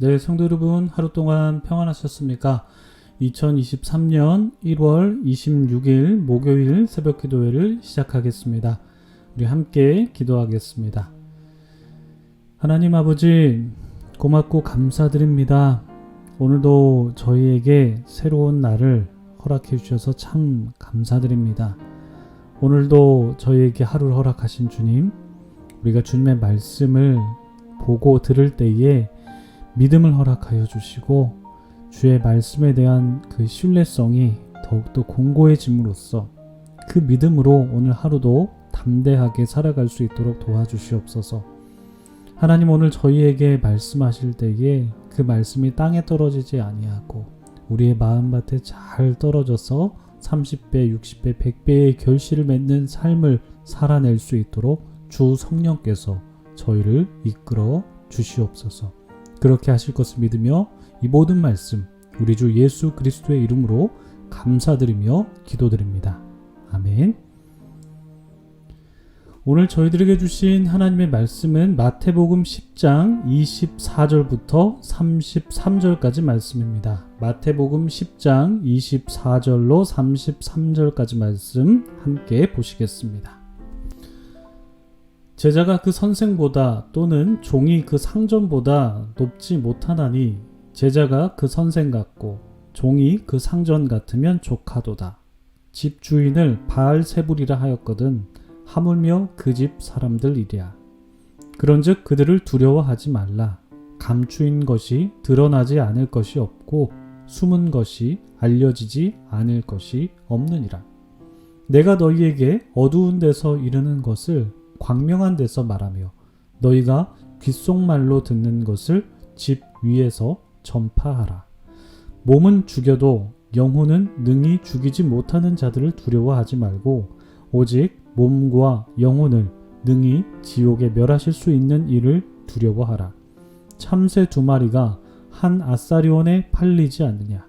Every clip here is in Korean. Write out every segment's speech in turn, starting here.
네, 성도 여러분, 하루 동안 평안하셨습니까? 2023년 1월 26일 목요일 새벽 기도회를 시작하겠습니다. 우리 함께 기도하겠습니다. 하나님 아버지, 고맙고 감사드립니다. 오늘도 저희에게 새로운 날을 허락해 주셔서 참 감사드립니다. 오늘도 저희에게 하루를 허락하신 주님, 우리가 주님의 말씀을 보고 들을 때에 믿음을 허락하여 주시고 주의 말씀에 대한 그 신뢰성이 더욱더 공고해짐으로써 그 믿음으로 오늘 하루도 담대하게 살아갈 수 있도록 도와주시옵소서. 하나님, 오늘 저희에게 말씀하실 때에 그 말씀이 땅에 떨어지지 아니하고 우리의 마음밭에 잘 떨어져서 30배, 60배, 100배의 결실을 맺는 삶을 살아낼 수 있도록 주 성령께서 저희를 이끌어 주시옵소서. 그렇게 하실 것을 믿으며 이 모든 말씀 우리 주 예수 그리스도의 이름으로 감사드리며 기도드립니다. 아멘. 오늘 저희들에게 주신 하나님의 말씀은 마태복음 10장 24절부터 33절까지 말씀입니다. 마태복음 10장 24절로 33절까지 말씀 함께 보시겠습니다. 제자가 그 선생보다 또는 종이 그 상전보다 높지 못하나니 제자가 그 선생 같고 종이 그 상전 같으면 족하도다. 집 주인을 바알세불이라 하였거든 하물며 그 집 사람들이랴. 그런즉 그들을 두려워하지 말라. 감추인 것이 드러나지 않을 것이 없고 숨은 것이 알려지지 않을 것이 없느니라. 내가 너희에게 어두운 데서 이르는 것을 광명한 데서 말하며 너희가 귓속말로 듣는 것을 집 위에서 전파하라. 몸은 죽여도 영혼은 능히 죽이지 못하는 자들을 두려워하지 말고 오직 몸과 영혼을 능히 지옥에 멸하실 수 있는 이를 두려워하라. 참새 2마리가 한 아사리온에 팔리지 않느냐.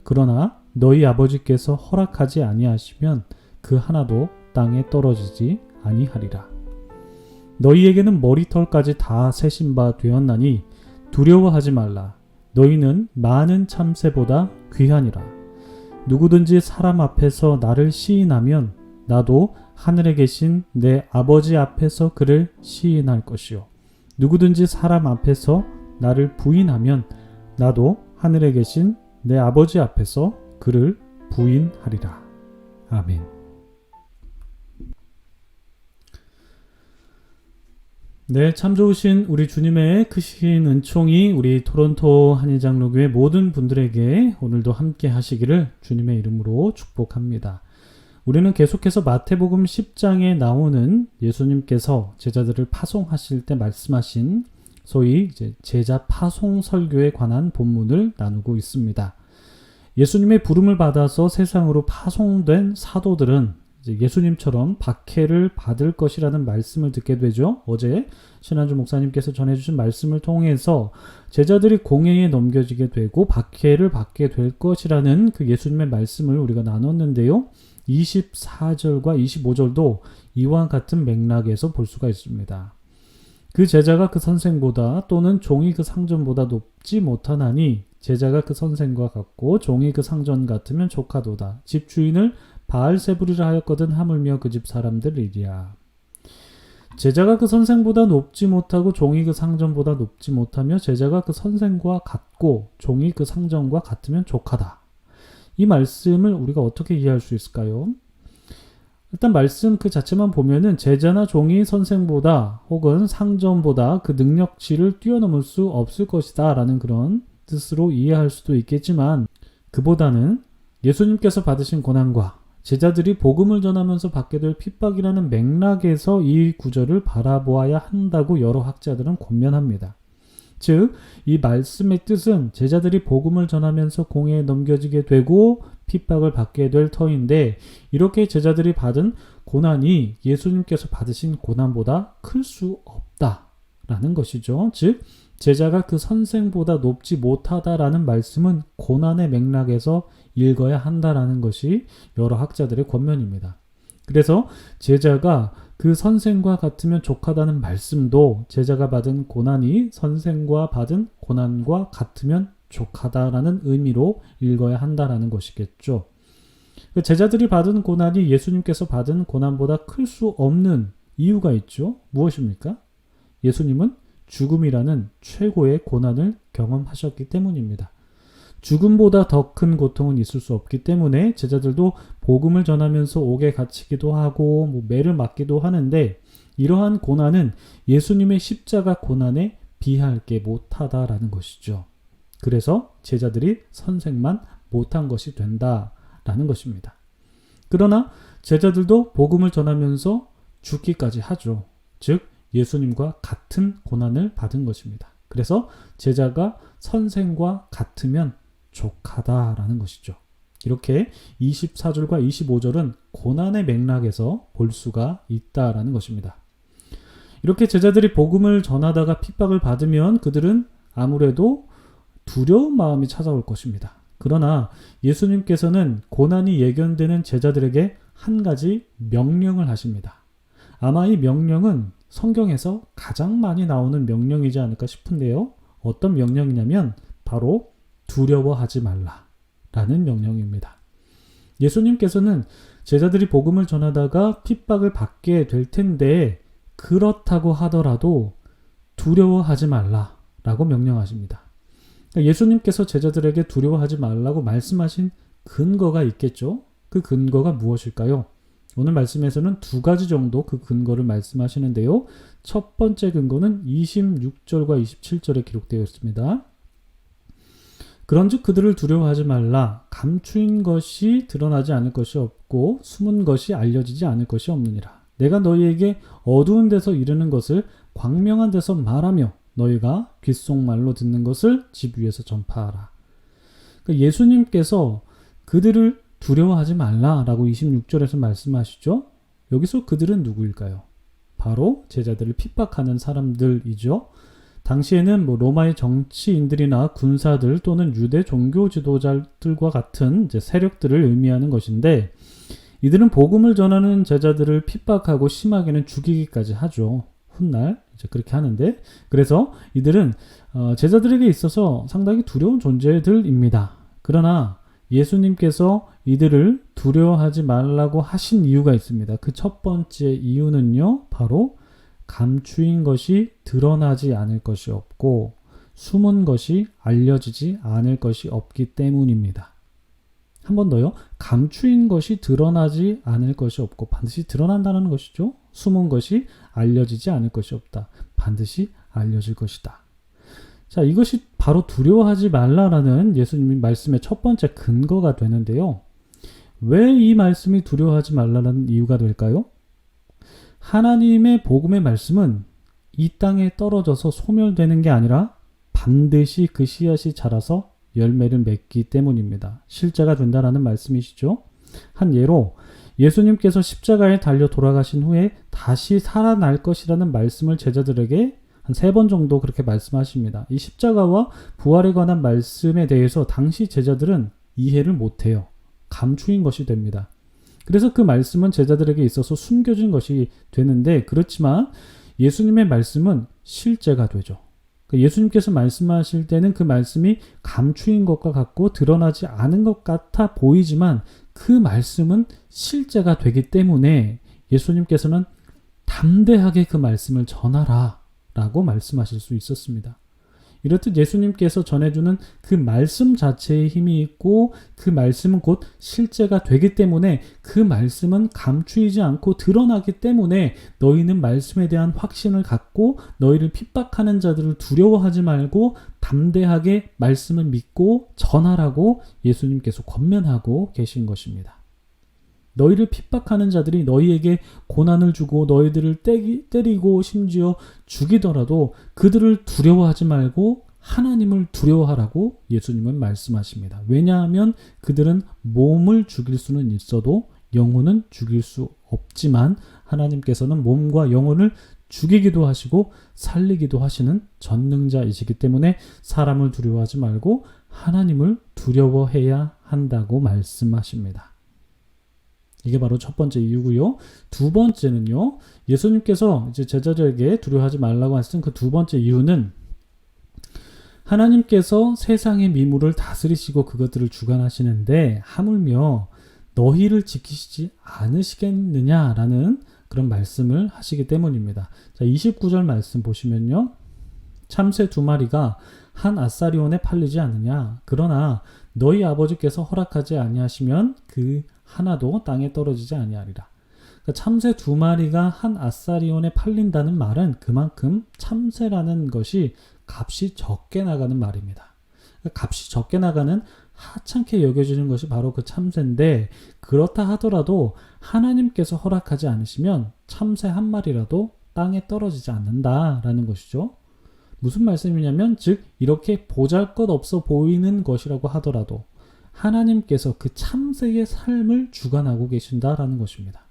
그러나 너희 아버지께서 허락하지 아니하시면 그 하나도 땅에 떨어지지 아니하리라. 너희에게는 머리털까지 다 세신 바 되었나니 두려워하지 말라. 너희는 많은 참새보다 귀하니라. 누구든지 사람 앞에서 나를 시인하면 나도 하늘에 계신 내 아버지 앞에서 그를 시인할 것이요. 누구든지 사람 앞에서 나를 부인하면 나도 하늘에 계신 내 아버지 앞에서 그를 부인하리라. 아멘. 네, 참 좋으신 우리 주님의 크신 은총이 우리 토론토 한인장로교회 모든 분들에게 오늘도 함께 하시기를 주님의 이름으로 축복합니다. 우리는 계속해서 마태복음 10장에 나오는 예수님께서 제자들을 파송하실 때 말씀하신 소위 제자 파송 설교에 관한 본문을 나누고 있습니다. 예수님의 부름을 받아서 세상으로 파송된 사도들은 예수님처럼 박해를 받을 것이라는 말씀을 듣게 되죠. 어제 신한주 목사님께서 전해주신 말씀을 통해서 제자들이 공회에 넘겨지게 되고 박해를 받게 될 것이라는 그 예수님의 말씀을 우리가 나눴는데요. 24절과 25절도 이와 같은 맥락에서 볼 수가 있습니다. 그 제자가 그 선생보다 또는 종이 그 상전보다 높지 못하나니 제자가 그 선생과 같고 종이 그 상전 같으면 족하도다. 집 주인을 바알세불이라 하였거든 하물며 그 집 사람들이랴. 제자가 그 선생보다 높지 못하고 종이 그 상전보다 높지 못하며 제자가 그 선생과 같고 종이 그 상전과 같으면 족하다. 이 말씀을 우리가 어떻게 이해할 수 있을까요? 일단 말씀 그 자체만 보면은 제자나 종이 선생보다 혹은 상전보다 그 능력치를 뛰어넘을 수 없을 것이다 라는 그런 뜻으로 이해할 수도 있겠지만 그보다는 예수님께서 받으신 고난과 제자들이 복음을 전하면서 받게 될 핍박이라는 맥락에서 이 구절을 바라보아야 한다고 여러 학자들은 권면합니다. 즉, 이 말씀의 뜻은 제자들이 복음을 전하면서 공회에 넘겨지게 되고 핍박을 받게 될 터인데 이렇게 제자들이 받은 고난이 예수님께서 받으신 고난보다 클 수 없다라는 것이죠. 즉, 제자가 그 선생보다 높지 못하다라는 말씀은 고난의 맥락에서 읽어야 한다라는 것이 여러 학자들의 권면입니다. 그래서 제자가 그 선생과 같으면 족하다는 말씀도 제자가 받은 고난이 선생과 받은 고난과 같으면 족하다라는 의미로 읽어야 한다라는 것이겠죠. 제자들이 받은 고난이 예수님께서 받은 고난보다 클 수 없는 이유가 있죠. 무엇입니까? 예수님은 죽음이라는 최고의 고난을 경험하셨기 때문입니다. 죽음보다 더 큰 고통은 있을 수 없기 때문에 제자들도 복음을 전하면서 옥에 갇히기도 하고 매를 맞기도 하는데, 이러한 고난은 예수님의 십자가 고난에 비할 게 못하다라는 것이죠. 그래서 제자들이 선생만 못한 것이 된다라는 것입니다. 그러나 제자들도 복음을 전하면서 죽기까지 하죠. 즉 예수님과 같은 고난을 받은 것입니다. 그래서 제자가 선생과 같으면 족하다라는 것이죠. 이렇게 24절과 25절은 고난의 맥락에서 볼 수가 있다라는 것입니다. 이렇게 제자들이 복음을 전하다가 핍박을 받으면 그들은 아무래도 두려운 마음이 찾아올 것입니다. 그러나 예수님께서는 고난이 예견되는 제자들에게 한 가지 명령을 하십니다. 아마 이 명령은 성경에서 가장 많이 나오는 명령이지 않을까 싶은데요. 어떤 명령이냐면 바로 두려워하지 말라라는 명령입니다. 예수님께서는 제자들이 복음을 전하다가 핍박을 받게 될 텐데 그렇다고 하더라도 두려워하지 말라라고 명령하십니다. 예수님께서 제자들에게 두려워하지 말라고 말씀하신 근거가 있겠죠? 그 근거가 무엇일까요? 오늘 말씀에서는 두 가지 정도 그 근거를 말씀하시는데요. 첫 번째 근거는 26절과 27절에 기록되어 있습니다. 그런즉 그들을 두려워하지 말라. 감추인 것이 드러나지 않을 것이 없고 숨은 것이 알려지지 않을 것이 없느니라. 내가 너희에게 어두운 데서 이르는 것을 광명한 데서 말하며 너희가 귓속말로 듣는 것을 집 위에서 전파하라. 그러니까 예수님께서 그들을 두려워하지 말라라고 26절에서 말씀하시죠. 여기서 그들은 누구일까요? 바로 제자들을 핍박하는 사람들이죠. 당시에는 로마의 정치인들이나 군사들 또는 유대 종교 지도자들과 같은 이제 세력들을 의미하는 것인데, 이들은 복음을 전하는 제자들을 핍박하고 심하게는 죽이기까지 하죠. 훗날 이제 그렇게 하는데, 그래서 이들은 제자들에게 있어서 상당히 두려운 존재들입니다. 그러나 예수님께서 이들을 두려워하지 말라고 하신 이유가 있습니다. 그 첫 번째 이유는요, 바로 감추인 것이 드러나지 않을 것이 없고 숨은 것이 알려지지 않을 것이 없기 때문입니다. 한 번 더요. 감추인 것이 드러나지 않을 것이 없고 반드시 드러난다는 것이죠. 숨은 것이 알려지지 않을 것이 없다. 반드시 알려질 것이다. 자, 이것이 바로 두려워하지 말라라는 예수님의 말씀의 첫 번째 근거가 되는데요. 왜 이 말씀이 두려워하지 말라는 이유가 될까요? 하나님의 복음의 말씀은 이 땅에 떨어져서 소멸되는 게 아니라 반드시 그 씨앗이 자라서 열매를 맺기 때문입니다. 실제가 된다라는 말씀이시죠. 한 예로 예수님께서 십자가에 달려 돌아가신 후에 다시 살아날 것이라는 말씀을 제자들에게 한 3번 정도 그렇게 말씀하십니다. 이 십자가와 부활에 관한 말씀에 대해서 당시 제자들은 이해를 못해요. 감추인 것이 됩니다. 그래서 그 말씀은 제자들에게 있어서 숨겨진 것이 되는데, 그렇지만 예수님의 말씀은 실제가 되죠. 예수님께서 말씀하실 때는 그 말씀이 감추인 것과 같고 드러나지 않은 것 같아 보이지만 그 말씀은 실제가 되기 때문에 예수님께서는 담대하게 그 말씀을 전하라 라고 말씀하실 수 있었습니다. 이렇듯 예수님께서 전해주는 그 말씀 자체에 힘이 있고 그 말씀은 곧 실제가 되기 때문에 그 말씀은 감추이지 않고 드러나기 때문에 너희는 말씀에 대한 확신을 갖고 너희를 핍박하는 자들을 두려워하지 말고 담대하게 말씀을 믿고 전하라고 예수님께서 권면하고 계신 것입니다. 너희를 핍박하는 자들이 너희에게 고난을 주고 너희들을 때리고 심지어 죽이더라도 그들을 두려워하지 말고 하나님을 두려워하라고 예수님은 말씀하십니다. 왜냐하면 그들은 몸을 죽일 수는 있어도 영혼은 죽일 수 없지만 하나님께서는 몸과 영혼을 죽이기도 하시고 살리기도 하시는 전능자이시기 때문에 사람을 두려워하지 말고 하나님을 두려워해야 한다고 말씀하십니다. 이게 바로 첫 번째 이유고요. 두 번째는요. 예수님께서 이제 제자들에게 두려워하지 말라고 하신 그 두 번째 이유는 하나님께서 세상의 미물을 다스리시고 그것들을 주관하시는데 하물며 너희를 지키시지 않으시겠느냐라는 그런 말씀을 하시기 때문입니다. 자, 29절 말씀 보시면요. 참새 2마리가 한 아사리온에 팔리지 않느냐. 그러나 너희 아버지께서 허락하지 아니하시면 그 하나도 땅에 떨어지지 아니하리라. 그러니까 참새 2마리가 한 아사리온에 팔린다는 말은 그만큼 참새라는 것이 값이 적게 나가는 말입니다. 그러니까 값이 적게 나가는 하찮게 여겨지는 것이 바로 그 참새인데, 그렇다 하더라도 하나님께서 허락하지 않으시면 참새 한 마리라도 땅에 떨어지지 않는다라는 것이죠. 무슨 말씀이냐면, 즉 이렇게 보잘것없어 보이는 것이라고 하더라도 하나님께서 그 참새의 삶을 주관하고 계신다라는 것입니다.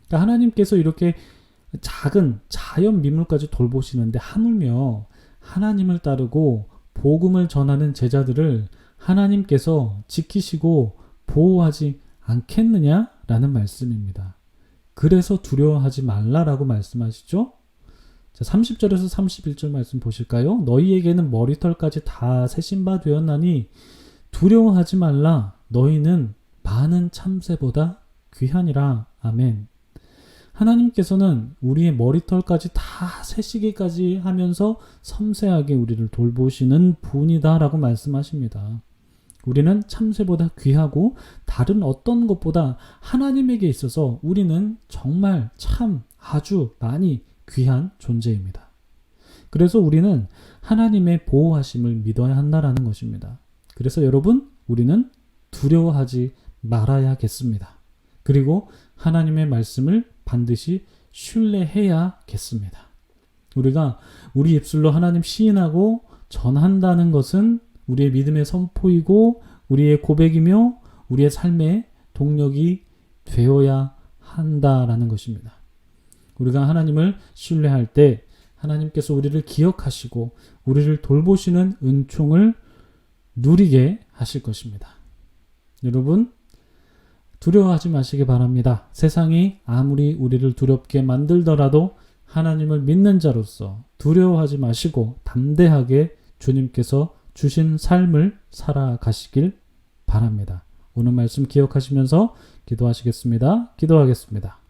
그러니까 하나님께서 이렇게 작은 자연 미물까지 돌보시는데 하물며 하나님을 따르고 복음을 전하는 제자들을 하나님께서 지키시고 보호하지 않겠느냐라는 말씀입니다. 그래서 두려워하지 말라라고 말씀하시죠. 자, 30절에서 31절 말씀 보실까요? 너희에게는 머리털까지 다 새신 바 되었나니 두려워하지 말라. 너희는 많은 참새보다 귀하니라. 아멘. 하나님께서는 우리의 머리털까지 다 새시기까지 하면서 섬세하게 우리를 돌보시는 분이다라고 말씀하십니다. 우리는 참새보다 귀하고 다른 어떤 것보다 하나님에게 있어서 우리는 정말 참 아주 많이 귀한 존재입니다. 그래서 우리는 하나님의 보호하심을 믿어야 한다라는 것입니다. 그래서 여러분, 우리는 두려워하지 말아야겠습니다. 그리고 하나님의 말씀을 반드시 신뢰해야겠습니다. 우리가 우리 입술로 하나님 시인하고 전한다는 것은 우리의 믿음의 선포이고 우리의 고백이며 우리의 삶의 동력이 되어야 한다라는 것입니다. 우리가 하나님을 신뢰할 때 하나님께서 우리를 기억하시고 우리를 돌보시는 은총을 누리게 하실 것입니다. 여러분, 두려워하지 마시기 바랍니다. 세상이 아무리 우리를 두렵게 만들더라도 하나님을 믿는 자로서 두려워하지 마시고 담대하게 주님께서 주신 삶을 살아가시길 바랍니다. 오늘 말씀 기억하시면서 기도하시겠습니다. 기도하겠습니다.